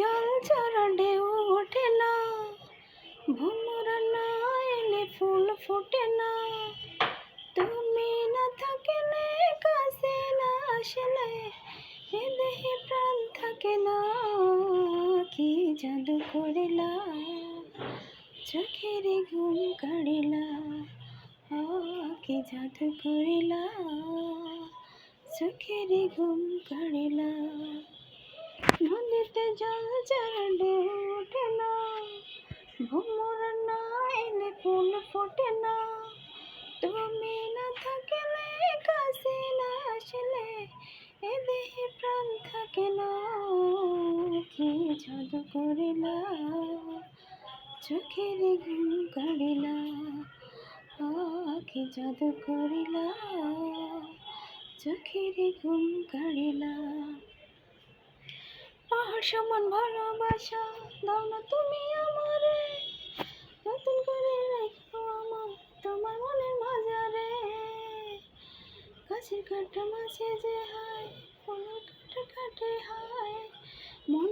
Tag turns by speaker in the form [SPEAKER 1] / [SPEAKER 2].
[SPEAKER 1] জল চড়া ঢেউ ওঠে না, ভোমরা না এলে ফুল ফোটে না। তুমি না থাকলে কাছে না আসলে এ দেহে প্রাণ থাকে না। কি জাদু করিলা চোখের ঘুম কাড়িলা, কি জাদু করিলা চোখের ঘুম কাড়িলা। নদীতে জল চড়া ঢেউ ওঠে না, ভোমরা না এলে ফুল ফোটে না। তুমি না থাকলে কাছে না আসলে এ দেহে প্রাণ থাকে না। কি জাদু করিলা চোখের ঘুম কাড়িলা, কি জাদু করিলা চোখের ঘুম কাড়িলা। পাহাড় সমান ভালোবাসা দাও না তুমি আমারে, নতুন করে রেখো আমার তোমার মনের মাঝারে। গাছের কাটা মাঝে যে হায়, ফুলের কাটা কাটে হায়, মন